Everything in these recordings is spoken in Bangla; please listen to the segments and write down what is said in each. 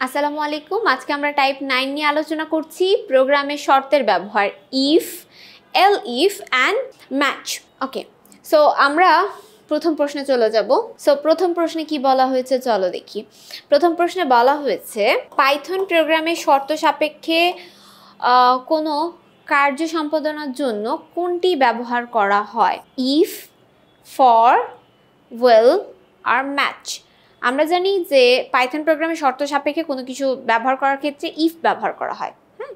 আসসালামু আলাইকুম। আজকে আমরা টাইপ 9 নিয়ে আলোচনা করছি প্রোগ্রামের শর্তের ব্যবহার if, elif and match. Okay, so আমরা প্রথম প্রশ্নে চলে যাব। সো প্রথম প্রশ্নে কি বলা হয়েছে চলো দেখি। প্রথম প্রশ্নে বলা হয়েছে পাইথন প্রোগ্রামের শর্ত সাপেক্ষে কোনো কার্য সম্পাদনার জন্য কোনটি ব্যবহার করা হয়? ইফ, ফর, উইল আর ম্যাচ। আমরা জানি যে পাইথন প্রোগ্রামের শর্ত সাপেক্ষে কোনো কিছু ব্যবহার করার ক্ষেত্রে ইফ ব্যবহার করা হয়। হ্যাঁ,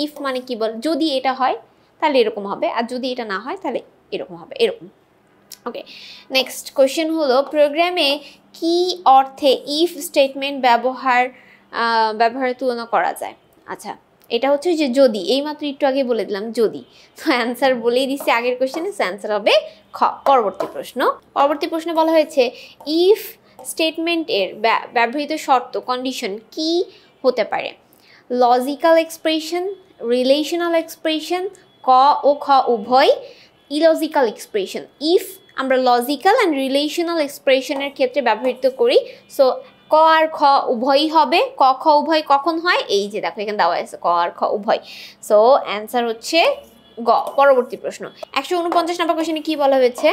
ইফ মানে কি বল, যদি এটা হয় তাহলে এরকম হবে, আর যদি এটা না হয় তাহলে এরকম হবে, এরকম। ওকে, নেক্সট কোয়েশ্চেন হলো প্রোগ্রামে কি অর্থে ইফ স্টেটমেন্ট ব্যবহারের তুলনা করা যায়? আচ্ছা, এটা হচ্ছে যে যদি, এইমাত্র একটু আগে বলে দিলাম যদি, তো অ্যান্সার বলেই দিচ্ছি আগের কোয়েশ্চেনে, অ্যান্সার হবে খ। পরবর্তী প্রশ্নে বলা হয়েছে ইফ স্টেটমেন্টের ব্যবহৃত শর্ত কন্ডিশন কি হতে পারে? লজিক্যাল এক্সপ্রেশন, রিলেশনাল এক্সপ্রেশন, ক ও খ উভয়, ইলজিক্যাল এক্সপ্রেশন। ইফ আমরা লজিক্যাল অ্যান্ড রিলেশনাল এক্সপ্রেশনের ক্ষেত্রে ব্যবহৃত করি, সো ক আর খ উভয়ই হবে। ক খ উভয় কখন হয়? এই যে দেখো এখানে দেওয়া আছে ক আর খ উভয়। সো অ্যান্সার হচ্ছে গ। পরবর্তী প্রশ্ন 149 নম্বর কোশ্চেনে কি বলা হয়েছে?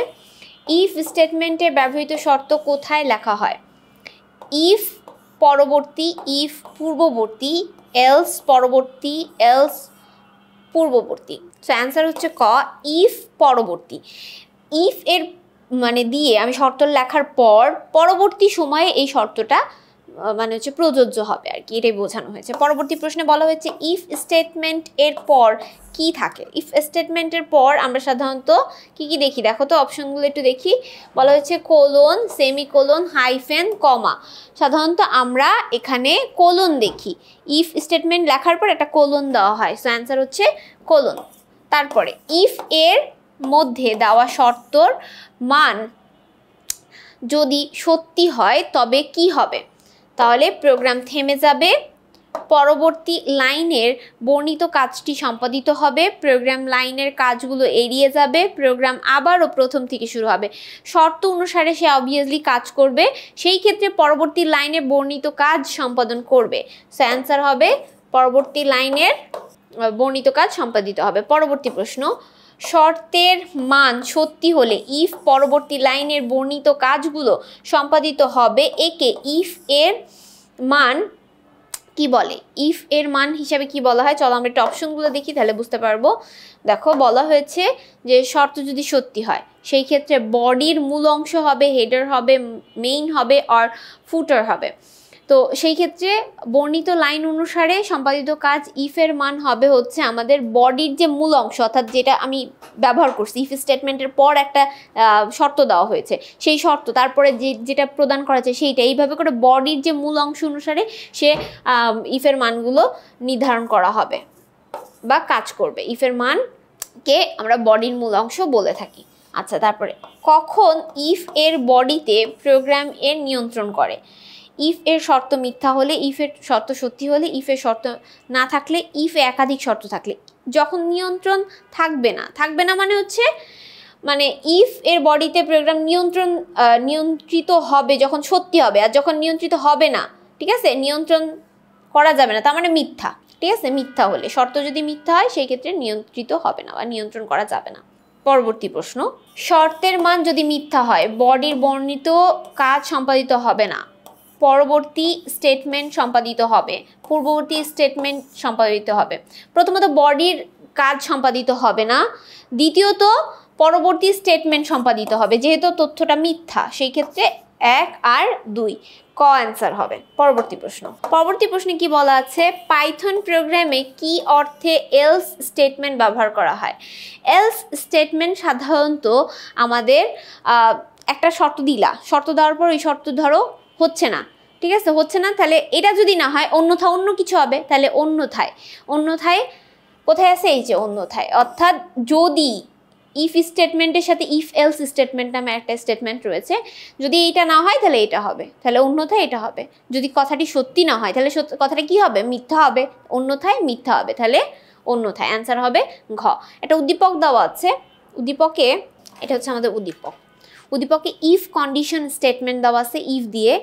ইফ স্টেটমেন্টে ব্যবহৃত শর্ত কোথায় লেখা হয়? ইফ পরবর্তী, ইফ পূর্ববর্তী, এলস পরবর্তী, এলস পূর্ববর্তী। সো অ্যান্সার হচ্ছে ক, ইফ পরবর্তী। ইফ এর মানে দিয়ে আমি শর্ত লেখার পর পরবর্তী সময়ে এই শর্তটা মানে হচ্ছে প্রযোজ্য হবে আর কি, এটাই বোঝানো হয়েছে। পরবর্তী প্রশ্নে বলা হয়েছে ইফ স্টেটমেন্ট এর পর কি থাকে? ইফ স্টেটমেন্টের পর আমরা সাধারণত কি কি দেখি দেখো তো, অপশনগুলো একটু দেখি। বলা হয়েছে কোলন, সেমিকোলন, হাইফেন, কমা। সাধারণত আমরা এখানে কোলন দেখি। ইফ স্টেটমেন্ট লেখার পর একটা কোলন দেওয়া হয়, সো অ্যান্সার হচ্ছে কোলন। তারপরে ইফ এর মধ্যে দেওয়া শর্তর মান যদি সত্যি হয় তবে কি হবে? তাহলে প্রোগ্রাম থেমে যাবে, পরবর্তী লাইনের বর্ণিত কাজটি সম্পাদিত হবে, প্রোগ্রাম লাইনের কাজগুলো এড়িয়ে যাবে, প্রোগ্রাম আবারও প্রথম থেকে শুরু হবে। শর্ত অনুসারে সে অবভিয়াসলি কাজ করবে, সেই ক্ষেত্রে পরবর্তী লাইনে বর্ণিত কাজ সম্পাদন করবে। সো অ্যান্সার হবে পরবর্তী লাইনের বর্ণিত কাজ সম্পাদিত হবে। পরবর্তী প্রশ্ন, শর্তের মান সত্যি হলে ইফ পরবর্তী লাইনের বর্ণিত কাজগুলো সম্পাদিত হবে, একে ইফ এর মান কি বলে? ইফ এর মান হিসাবে কি বলা হয়? চলো আমরা একটা অপশনগুলো দেখি, তাহলে বুঝতে পারবো। দেখো বলা হয়েছে যে শর্ত যদি সত্যি হয় সেই ক্ষেত্রে বডির মূল অংশ হবে, হেডার হবে, মেইন হবে আর ফুটার হবে। তো সেই ক্ষেত্রে বর্ণিত লাইন অনুসারে সম্পাদিত কাজ ইফের মান হবে হচ্ছে আমাদের বডির যে মূল অংশ, অর্থাৎ যেটা আমি ব্যবহার করছি। ইফ স্টেটমেন্টের পর একটা শর্ত দেওয়া হয়েছে, সেই শর্ত তারপরে যেটা প্রদান করা যায় সেইটা, এইভাবে করে বডির যে মূল অংশ অনুসারে সে ইফের মানগুলো নির্ধারণ করা হবে বা কাজ করবে। ইফের মানকে আমরা বডির মূল অংশ বলে থাকি। আচ্ছা, তারপরে কখন ইফ এর বডিতে প্রোগ্রাম এর নিয়ন্ত্রণ করে? ইফ এর শর্ত মিথ্যা হলে, ইফ এর শর্ত সত্যি হলে, ইফ এর শর্ত না থাকলে, ইফ একাধিক শর্ত থাকলে। যখন নিয়ন্ত্রণ থাকবে না মানে হচ্ছে মানে ইফ এর বডিতে প্রোগ্রাম নিয়ন্ত্রিত হবে যখন সত্যি হবে, আর যখন নিয়ন্ত্রিত হবে না, ঠিক আছে, নিয়ন্ত্রণ করা যাবে না, তার মানে মিথ্যা। ঠিক আছে, মিথ্যা হলে, শর্ত যদি মিথ্যা হয় সেই ক্ষেত্রে নিয়ন্ত্রিত হবে না বা নিয়ন্ত্রণ করা যাবে না। পরবর্তী প্রশ্ন, শর্তের মান যদি মিথ্যা হয় বডির বর্ণিত কাজ সম্পাদিত হবে না, পরবর্তী স্টেটমেন্ট সম্পাদিত হবে, পূর্ববর্তী স্টেটমেন্ট সম্পাদিত হবে। প্রথমত বডির কাজ সম্পাদিত হবে না, দ্বিতীয়ত পরবর্তী স্টেটমেন্ট সম্পাদিত হবে। যেহেতু তথ্যটা মিথ্যা সেই ক্ষেত্রে 1 আর 2 ক অ্যান্সার হবে। পরবর্তী প্রশ্নে কি বলা আছে? পাইথন প্রোগ্রামে কি অর্থে এলস স্টেটমেন্ট ব্যবহার করা হয়? এলস স্টেটমেন্ট সাধারণত আমাদের একটা শর্ত দেওয়ার পর ওই শর্ত ধরো হচ্ছে না, ঠিক আছে, হচ্ছে না, তাহলে এটা যদি না হয় অন্য কিছু হবে, তাহলে অন্যথায় কোথায় আছে? এই যে অন্যথায়, অর্থাৎ যদি ইফ স্টেটমেন্টের সাথে ইফ এলস স্টেটমেন্ট নামে একটা স্টেটমেন্ট রয়েছে, যদি এইটা না হয় তাহলে এটা হবে, তাহলে অন্যথায় এটা হবে। যদি কথাটি সত্যি না হয় তাহলে কথাটা কি হবে? মিথ্যা হবে। অন্যথায় মিথ্যা হবে, তাহলে অন্যথায়। অ্যান্সার হবে ঘ। একটা উদ্দীপক দেওয়া আছে, উদ্দীপকে এটা হচ্ছে আমাদের উদ্দীপকে ইফ কন্ডিশন স্টেটমেন্ট দেওয়া আছে। ইফ দিয়ে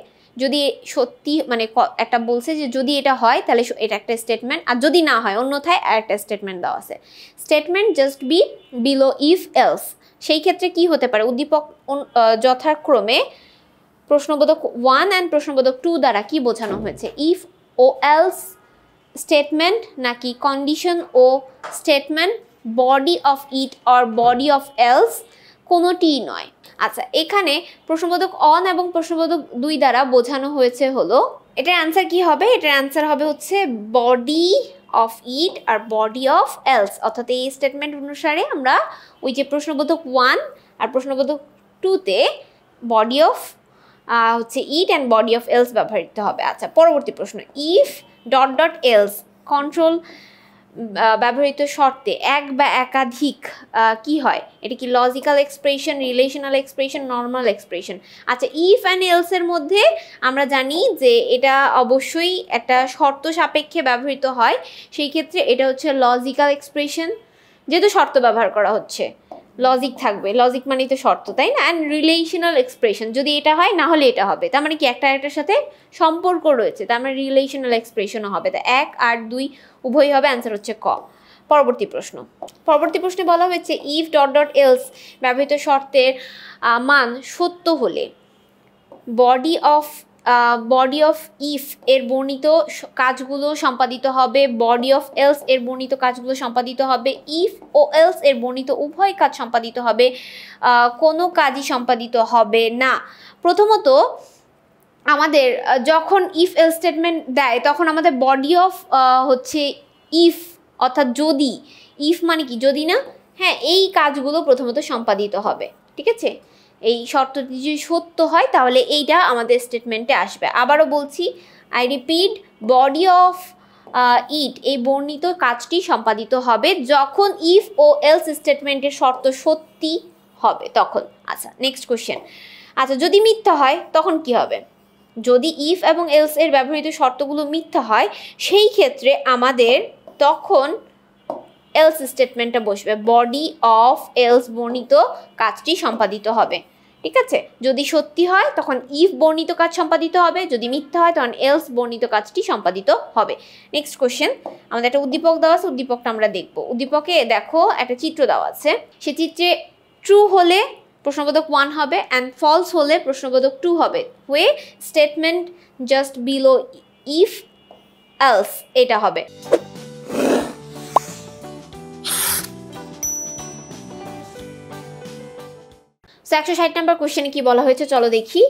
যদি সত্যি মানে একটা বলছে যে যদি এটা হয় তাহলে এটা একটা স্টেটমেন্ট, আর যদি না হয় অন্যথায় আর একটা স্টেটমেন্ট দেওয়া আছে। Statement just be below if else. সেই ক্ষেত্রে কি হতে পারে? উদ্দীপক যথাক্রমে প্রশ্নবোধক 1 অ্যান্ড প্রশ্নবোধক 2 দ্বারা কি বোঝানো হয়েছে? ইফ ও এলস স্টেটমেন্ট নাকি কন্ডিশন ও statement, body of if or body of else, কোনোটিই নয়। আচ্ছা, এখানে প্রশ্নবোধক অন এবং প্রশ্নবোধক 2 দ্বারা বোঝানো হয়েছে হলো, এটার অ্যান্সার কি হবে? এটার অ্যান্সার হবে হচ্ছে বডি অফ ইট আর বডি অফ এলস। অর্থাৎ এই স্টেটমেন্ট অনুসারে আমরা ওই যে প্রশ্নবোধক 1 আর প্রশ্নবোধক 2-তে বডি অফ হচ্ছে ইট অ্যান্ড বডি অফ এলস ব্যবহৃত হবে। আচ্ছা, পরবর্তী প্রশ্ন, if dot dot else control ব্যবহৃত শর্তে এক বা একাধিক কি হয়? এটা কি logical expression, relational expression, normal expression? আচ্ছা, ইফ অ্যান্ড এলসের মধ্যে আমরা জানি যে এটা অবশ্যই একটা শর্ত সাপেক্ষে ব্যবহৃত হয়, সেই ক্ষেত্রে এটা হচ্ছে লজিক্যাল এক্সপ্রেশন, যেহেতু শর্ত ব্যবহার করা হচ্ছে লজিক থাকবে, লজিক মানেই তো শর্ত, তাই না? অ্যান্ড রিলেশনাল এক্সপ্রেশন, যদি এটা হয় না হলে এটা হবে, তার মানে কি একটা আরেকটার সাথে সম্পর্ক রয়েছে, তার মানে রিলেশনাল এক্সপ্রেশনও হবে। তা 1 আর 2 উভয়ই হবে, অ্যান্সার হচ্ছে ক। পরবর্তী প্রশ্নে বলা হয়েছে ইফ ডট ডট এলস ব্যবহৃত শর্তের মান সত্য হলে বডি অফ ইফ এর বর্ণিত কাজগুলো সম্পাদিত হবে, বডি অফ এলস এর বর্ণিত কাজগুলো সম্পাদিত হবে, ইফ ও এলস এর বর্ণিত উভয় কাজ সম্পাদিত হবে, কোনো কাজই সম্পাদিত হবে না। প্রথমত আমাদের যখন ইফ এলস স্টেটমেন্ট দেয় তখন আমাদের বডি অফ হচ্ছে ইফ, অর্থাৎ যদি, ইফ মানে কি যদি না, হ্যাঁ, এই কাজগুলো প্রথমত সম্পাদিত হবে, ঠিক আছে? এই শর্তটি যদি সত্য হয় তাহলে এইটা আমাদের স্টেটমেন্টে আসবে। আবারও বলছি, আই রিপিট, বডি অফ ইট এই বর্ণিত কাজটি সম্পাদিত হবে যখন ইফ ও এলস স্টেটমেন্টের শর্ত সত্যি হবে তখন। আচ্ছা, নেক্সট কোশ্চেন। আচ্ছা, যদি মিথ্যা হয় তখন কি হবে? যদি ইফ এবং এলস এর ব্যবহৃত শর্তগুলো মিথ্যা হয় সেই ক্ষেত্রে আমাদের তখন এলস স্টেটমেন্টটা বসবে, বডি অফ এলস বর্ণিত কাজটি সম্পাদিত হবে, ঠিক আছে? যদি সত্যি হয় তখন ইফ বর্ণিত কাজ সম্পাদিত হবে, যদি মিথ্যা হয় তখন এলস বর্ণিত কাজটি সম্পাদিত হবে। নেক্সট কোশ্চেন, আমাদের একটা উদ্দীপক দেওয়া আছে, উদ্দীপকটা আমরা দেখব। উদ্দীপকে দেখো একটা চিত্র দেওয়া আছে, সে চিত্রে ট্রু হলে প্রশ্নবোধক 1 হবে অ্যান্ড ফলস হলে প্রশ্নবোধক 2 হবে। Way statement just below if else এটা হবে। সো 160 নম্বর কোশ্চেনে কি বলা হয়েছে চলো দেখি।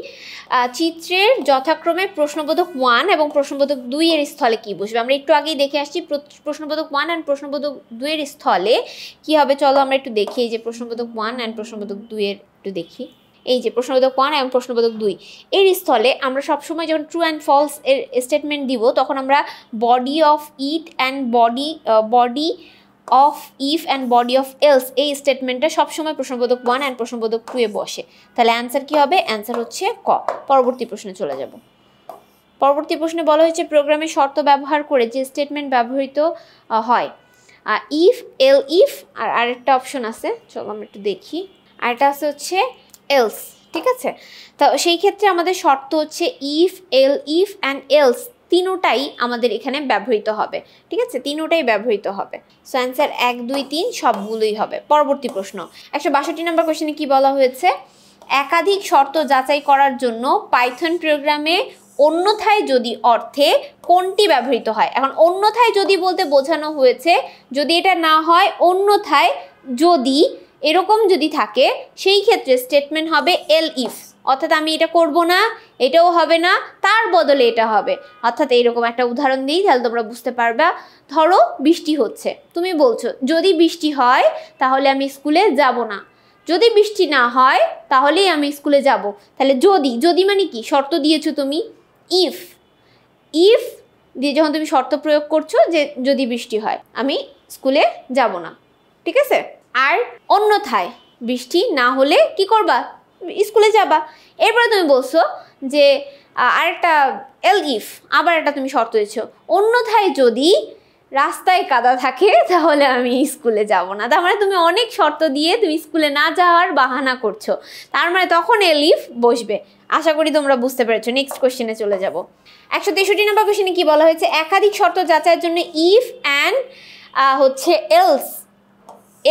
চিত্রের যথাক্রমে প্রশ্নবোধক 1 এবং প্রশ্নবোধক 2 এর স্থলে কি বসবে? আমরা একটু আগেই দেখে আসছি প্রশ্নবোধক 1 অ্যান্ড প্রশ্নবোধক 2 এর স্থলে কি হবে, চলো আমরা একটু দেখি। এই যে প্রশ্নবোধক 1 অ্যান্ড প্রশ্নবোধক 2 এর একটু দেখি। এই যে প্রশ্নবোধক 1 এবং প্রশ্নবোধক 2 এর স্থলে আমরা সবসময় যখন ট্রু অ্যান্ড ফলস এর স্টেটমেন্ট দিব তখন আমরা body of it and body of if and body of else এই স্টেটমেন্টটা সবসময় প্রশ্নবোধক 1 অ্যান্ড প্রশ্নবোধক 2 এ বসে। তাহলে অ্যান্সার কি হবে? অ্যান্সার হচ্ছে ক। পরবর্তী প্রশ্নে চলে যাব। পরবর্তী প্রশ্নে বলা হয়েছে প্রোগ্রামের শর্ত ব্যবহার করে যে স্টেটমেন্ট ব্যবহৃত হয় ইফ, এল ইফ, আর আরেকটা অপশন আছে, চলো আমরা একটু দেখি। আরেকটা আছে হচ্ছে এলস, ঠিক আছে? তো সেই ক্ষেত্রে আমাদের শর্ত হচ্ছে if, elif and else তিনোটাই আমাদের এখানে ব্যবহৃত হবে, ঠিক আছে? তিনোটাই ব্যবহৃত হবে। সো অ্যান্সার 1, 2, 3 সবগুলোই হবে। পরবর্তী প্রশ্ন 162 নম্বর কোশ্চেনে কি বলা হয়েছে? একাধিক শর্ত যাচাই করার জন্য পাইথন প্রোগ্রামে অন্যথায় যদি অর্থে কোনটি ব্যবহৃত হয়? এখন অন্যথায় যদি বলতে বোঝানো হয়েছে যদি এটা না হয় অন্যথায় যদি এরকম যদি থাকে সেই ক্ষেত্রে স্টেটমেন্ট হবে এল ইফ, অর্থাৎ আমি এটা করব না, এটাও হবে না, তার বদলে এটা হবে। অর্থাৎ এইরকম একটা উদাহরণ দিই তাহলে তোমরা বুঝতে পারবা। ধরো বৃষ্টি হচ্ছে, তুমি বলছো যদি বৃষ্টি হয় তাহলে আমি স্কুলে যাব না, যদি বৃষ্টি না হয় তাহলেই আমি স্কুলে যাব। তাহলে যদি মানে কি? শর্ত দিয়েছো তুমি, ইফ দিয়ে যখন তুমি শর্ত প্রয়োগ করছো যে যদি বৃষ্টি হয় আমি স্কুলে যাব না, ঠিক আছে? আর অন্যথায় বৃষ্টি না হলে কি করবা? স্কুলে যাবা। এরপরে তুমি বলছো যে আরেকটা এল ইফ, আবার একটা তুমি শর্ত দিয়েছো অন্যথায় যদি রাস্তায় কাদা থাকে তাহলে আমি স্কুলে যাব না। তার মানে তুমি অনেক শর্ত দিয়ে তুমি স্কুলে না যাওয়ার বাহানা করছো, তার মানে তখন এলিফ বসবে। আশা করি তোমরা বুঝতে পেরেছো। নেক্সট কোশ্চেনে চলে যাব। 163 নম্বর কোশ্চেনে কি বলা হয়েছে, একাধিক শর্ত যাচাইয়ের জন্য ইফ অ্যান্ড এলস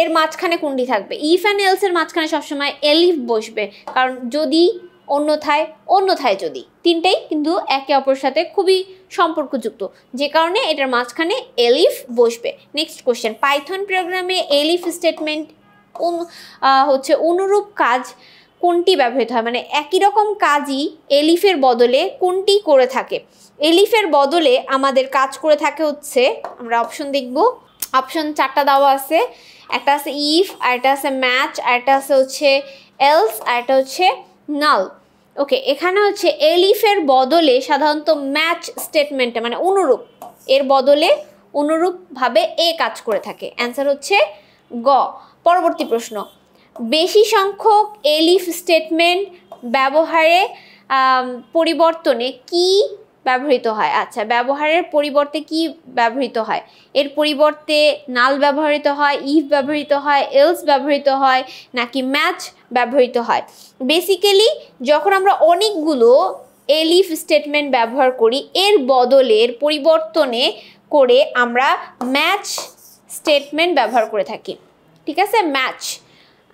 এর মাঝখানে কোনটি থাকবে? ইফ অ্যান্ড এলস এর মাঝখানে সবসময় এলিফ বসবে, কারণ যদি অন্যথায় যদি, তিনটেই কিন্তু একে অপরের সাথে খুবই সম্পর্কযুক্ত, যে কারণে এটার মাঝখানে এলিফ বসবে। নেক্সট কোশ্চেন, পাইথন প্রোগ্রামে এলিফ স্টেটমেন্ট অনুরূপ কাজ কোনটি ব্যবহৃত হয়? মানে একই রকম কাজই এলিফের বদলে কোনটি করে থাকে? এলিফের বদলে আমাদের কাজ করে থাকে হচ্ছে, আমরা অপশন দেখব, অপশন 4টা দেওয়া আছে। একটা আছে ইফ, আরেকটা আছে ম্যাচ, আরেকটা আছে হচ্ছে এলস, আরেকটা হচ্ছে নাল। ওকে, এখানে হচ্ছে এলিফের বদলে সাধারণত ম্যাচ স্টেটমেন্টে মানে অনুরূপ, এর বদলে অনুরূপভাবে এ কাজ করে থাকে। অ্যান্সার হচ্ছে গ। পরবর্তী প্রশ্ন, বেশি সংখ্যক এলিফ স্টেটমেন্ট ব্যবহারে পরিবর্তনে কি ব্যবহৃত হয়? আচ্ছা, ব্যবহারের পরিবর্তে কি ব্যবহৃত হয়? এর পরিবর্তে নাল ব্যবহৃত হয়, ইফ ব্যবহৃত হয়, এলস ব্যবহৃত হয়, নাকি ম্যাচ ব্যবহৃত হয়? বেসিক্যালি যখন আমরা অনেকগুলো এলিফ স্টেটমেন্ট ব্যবহার করি, এর বদলে এর পরিবর্তনে করে আমরা ম্যাচ স্টেটমেন্ট ব্যবহার করে থাকি। ঠিক আছে, ম্যাচ।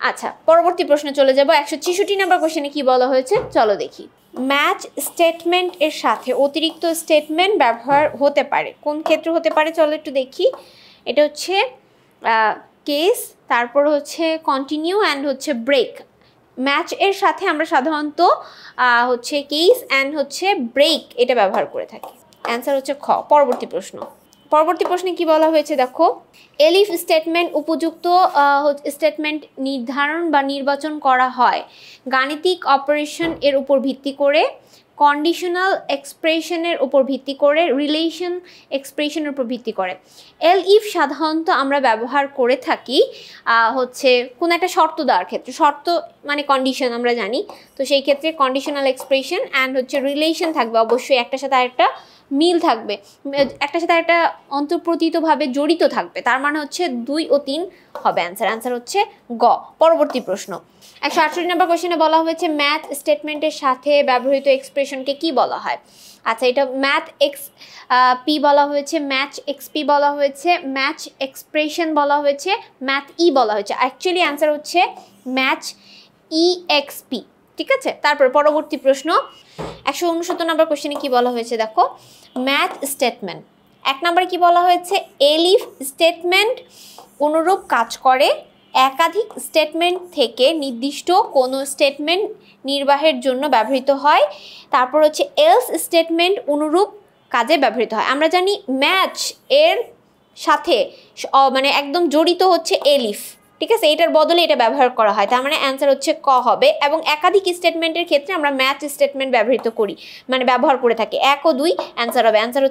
আচ্ছা, পরবর্তী প্রশ্নে চলে যাব। 166 নম্বর কোশ্চেনে কি বলা হয়েছে চলো দেখি। ম্যাচ স্টেটমেন্ট এর সাথে অতিরিক্ত স্টেটমেন্ট ব্যবহার হতে পারে, কোন ক্ষেত্রে হতে পারে চলো একটু দেখি। এটা হচ্ছে কেস, তারপর হচ্ছে কন্টিনিউ অ্যান্ড হচ্ছে ব্রেক। ম্যাচ এর সাথে আমরা সাধারণত হচ্ছে কেস অ্যান্ড হচ্ছে ব্রেক এটা ব্যবহার করে থাকি। অ্যান্সার হচ্ছে খ। পরবর্তী প্রশ্নে কি বলা হয়েছে দেখো, এলিফ স্টেটমেন্ট উপযুক্ত স্টেটমেন্ট নির্ধারণ বা নির্বাচন করা হয় গাণিতিক অপারেশন এর উপর ভিত্তি করে, কন্ডিশনাল এক্সপ্রেশনের উপর ভিত্তি করে, রিলেশন এক্সপ্রেশনের উপর ভিত্তি করে। এলিফ সাধারণত আমরা ব্যবহার করে থাকি হচ্ছে কোনো একটা শর্ত দেওয়ার ক্ষেত্রে, শর্ত মানে কন্ডিশন আমরা জানি, তো সেই ক্ষেত্রে কন্ডিশনাল এক্সপ্রেশন অ্যান্ড হচ্ছে রিলেশন থাকবে, অবশ্যই একটার সাথে আরেকটা মিল থাকবে, একটার সাথে একটা অন্তর্প্রতীতভাবে জড়িত থাকবে, তার মানে হচ্ছে 2 ও 3 হবে অ্যান্সার হচ্ছে গ। পরবর্তী প্রশ্ন, 168 নম্বর কোশ্চেনে বলা হয়েছে ম্যাথ স্টেটমেন্টের সাথে ব্যবহৃত এক্সপ্রেশনকে কি বলা হয়? আচ্ছা, এটা ম্যাথ এক্স পি বলা হয়েছে, ম্যাচ এক্সপি বলা হয়েছে, ম্যাচ এক্সপ্রেশন বলা হয়েছে, ম্যাথ ই বলা হয়েছে। অ্যাকচুয়ালি অ্যান্সার হচ্ছে ম্যাচ ই এক্সপি। ঠিক আছে, তারপর পরবর্তী প্রশ্ন 169 নম্বর কোশ্চেনে কি বলা হয়েছে দেখো, ম্যাথ স্টেটমেন্ট 1 নম্বরে কি বলা হয়েছে, এলিফ স্টেটমেন্ট অনুরূপ কাজ করে একাধিক স্টেটমেন্ট থেকে নির্দিষ্ট কোনো স্টেটমেন্ট নির্বাহের জন্য ব্যবহৃত হয়। তারপর হচ্ছে এলস স্টেটমেন্ট অনুরূপ কাজে ব্যবহৃত হয়। আমরা জানি ম্যাচ এর সাথে মানে একদম জড়িত হচ্ছে এলিফ, ঠিক আছে, এটার বদলে এটা ব্যবহার করা হয়, তার মানে অ্যান্সার হচ্ছে ক হবে। এবং একাধিক স্টেটমেন্টের ক্ষেত্রে আমরা ম্যাচ স্টেটমেন্ট ব্যবহৃত করি, মানে ব্যবহার করে থাকি। 1 ও 2 অ্যান্সার হবে, অ্যান্সার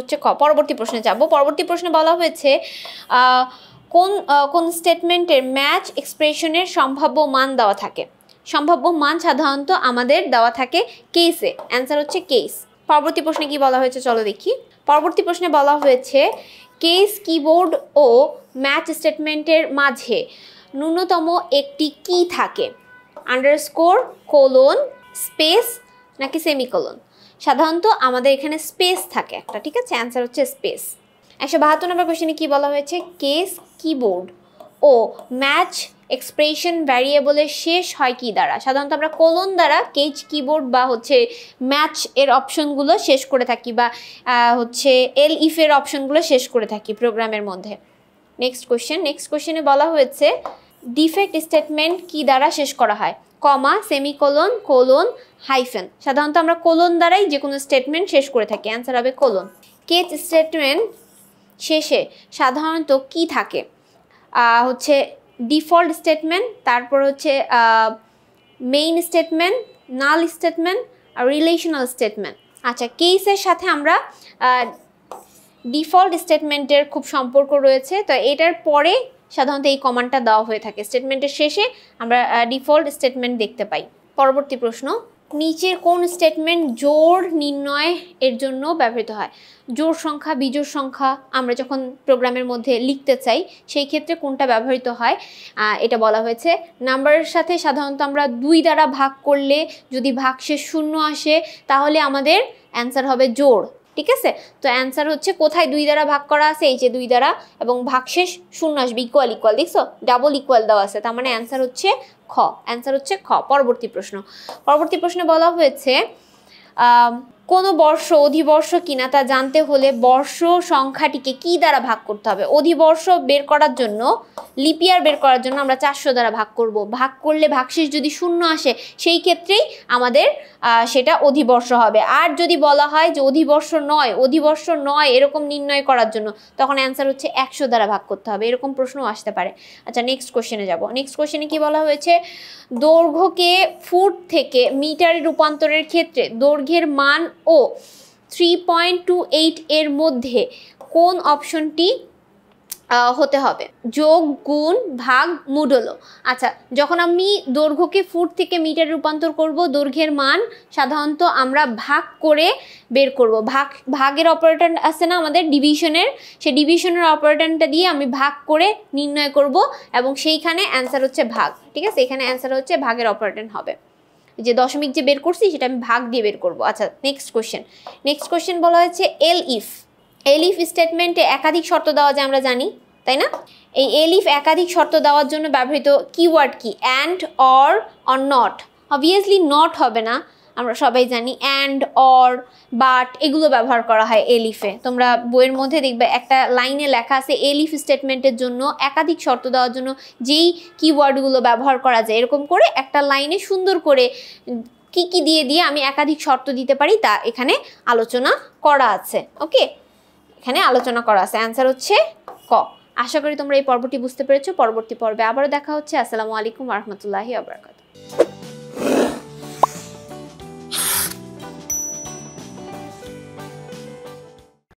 হচ্ছে ক। পরবর্তী প্রশ্নে যাব। পরবর্তী প্রশ্নে বলা হয়েছে কোন স্টেটমেন্টের ম্যাচ এক্সপ্রেশনের সম্ভাব্য মান দেওয়া থাকে? সম্ভাব্য মান সাধারণত আমাদের দেওয়া থাকে কেসে, অ্যান্সার হচ্ছে কেস। পরবর্তী প্রশ্নে কি বলা হয়েছে চলো দেখি। পরবর্তী প্রশ্নে বলা হয়েছে কেস কিবোর্ড ও ম্যাচ স্টেটমেন্টের মাঝে ন্যূনতম একটি কি থাকে? আন্ডারস্কোর, কোলন, স্পেস নাকি সেমিকোলন? সাধারণত আমাদের এখানে স্পেস থাকে একটা, ঠিক আছে, অ্যান্সার হচ্ছে স্পেস। 172 নম্বর কোশ্চেনে কি বলা হয়েছে, কেস কিবোর্ড ও ম্যাচ এক্সপ্রেশন ভ্যারিয়েবলের শেষ হয় কি দ্বারা? সাধারণত আমরা কোলন দ্বারা কেস কিবোর্ড বা হচ্ছে ম্যাচ এর অপশনগুলো শেষ করে থাকি, বা হচ্ছে এল ইফ এর অপশনগুলো শেষ করে থাকি প্রোগ্রামের মধ্যে। নেক্সট কোশ্চেনে বলা হয়েছে ডিফেক্ট স্টেটমেন্ট কি দ্বারা শেষ করা হয়? কমা, সেমিকোলন, কোলন, হাইফেন। সাধারণত আমরা কোলন দ্বারাই যে কোনো স্টেটমেন্ট শেষ করে থাকি, অ্যান্সার হবে কোলন। কেস স্টেটমেন্ট শেষে সাধারণত কি থাকে? হচ্ছে ডিফল্ট স্টেটমেন্ট, তারপর হচ্ছে মেইন স্টেটমেন্ট, নাল স্টেটমেন্ট আর রিলেশনাল স্টেটমেন্ট। আচ্ছা, কেসের সাথে আমরা ডিফল্ট স্টেটমেন্টের খুব সম্পর্ক রয়েছে, তো এটার পরে সাধারণত এই কমান্ডটা দেওয়া হয়ে থাকে। স্টেটমেন্টের শেষে আমরা ডিফল্ট স্টেটমেন্ট দেখতে পাই। পরবর্তী প্রশ্ন নিচের কোন স্টেটমেন্ট জোড় নির্ণয় এর জন্য ব্যবহৃত হয়? জোড় সংখ্যা, বিজোড় সংখ্যা আমরা যখন প্রোগ্রামের মধ্যে লিখতে চাই সেই ক্ষেত্রে কোনটা ব্যবহৃত হয় এটা বলা হয়েছে। নাম্বারের সাথে সাধারণত আমরা 2 দ্বারা ভাগ করলে যদি ভাগশেষ 0 আসে তাহলে আমাদের অ্যান্সার হবে জোড়। ঠিক আছে, তো অ্যান্সার হচ্ছে কোথায় 2 দ্বারা ভাগ করা আছে, এই যে 2 দ্বারা, এবং ভাগশেষ 0 আসবে, ইকুয়াল ইকুয়াল, দেখছো ডাবল ইকুয়াল দেওয়া আছে, তার মানে অ্যান্সার হচ্ছে খ। অ্যান্সার হচ্ছে খ। পরবর্তী প্রশ্নে বলা হয়েছে কোনো বর্ষ অধিবর্ষ কিনা তা জানতে হলে বর্ষ সংখ্যাটিকে কি দ্বারা ভাগ করতে হবে? অধিবর্ষ বের করার জন্য, লিপিয়ার বের করার জন্য আমরা 400 দ্বারা ভাগ করব। ভাগ করলে ভাগশেষ যদি 0 আসে সেই ক্ষেত্রেই আমাদের সেটা অধিবর্ষ হবে। আর যদি বলা হয় যে অধিবর্ষ নয় এরকম নির্ণয় করার জন্য, তখন অ্যান্সার হচ্ছে 100 দ্বারা ভাগ করতে হবে। এরকম প্রশ্নও আসতে পারে। আচ্ছা, নেক্সট কোশ্চেনে যাব। নেক্সট কোশ্চেনে কি বলা হয়েছে? দৈর্ঘ্যকে ফুট থেকে মিটারে রূপান্তরের ক্ষেত্রে দৈর্ঘ্যের মান ও 3.28 এর মধ্যে কোন অপশনটি হতে হবে? যোগ, গুণ, ভাগ, মূলধন। আচ্ছা, যখন আমি দৈর্ঘ্যকে ফুট থেকে মিটারে রূপান্তর করব, দৈর্ঘ্যের মান সাধারণত আমরা ভাগ করে বের করব। ভাগের অপারেটর আছে না আমাদের ডিভিশনের, সেই ডিভিশনের অপারেটরটা দিয়ে আমি ভাগ করে নির্ণয় করব এবং সেইখানে অ্যান্সার হচ্ছে ভাগ। ঠিক আছে, এখানে অ্যান্সার হচ্ছে ভাগের অপারেটর হবে। যে দশমিক যে বের করছি সেটা আমি ভাগ দিয়ে বের করব। আচ্ছা, নেক্সট কোশ্চেন বলা হয়েছে এলিফ স্টেটমেন্টে একাধিক শর্ত দেওয়া যায় আমরা জানি, তাই না? এই এলিফ একাধিক শর্ত দেওয়ার জন্য ব্যবহৃত কিওয়ার্ড কি? And, or not. Obviously not হবে না, আমরা সবাই জানি অ্যান্ড, অর, বাট এগুলো ব্যবহার করা হয় এলিফে। তোমরা বইয়ের মধ্যে দেখবে একটা লাইনে লেখা আছে এলিফ স্টেটমেন্টের জন্য একাধিক শর্ত দেওয়ার জন্য যেই কিওয়ার্ডগুলো ব্যবহার করা যায়, এরকম করে একটা লাইনে সুন্দর করে কি কি দিয়ে আমি একাধিক শর্ত দিতে পারি তা এখানে আলোচনা করা আছে। ওকে, এখানে আলোচনা করা আছে। অ্যান্সার হচ্ছে ক। আশা করি তোমরা এই পর্বটি বুঝতে পেরেছো। পরবর্তী পর্বে আবারও দেখা হচ্ছে। আসসালামু আলাইকুম ওয়া রাহমাতুল্লাহি ওয়া বারাকাতুহু।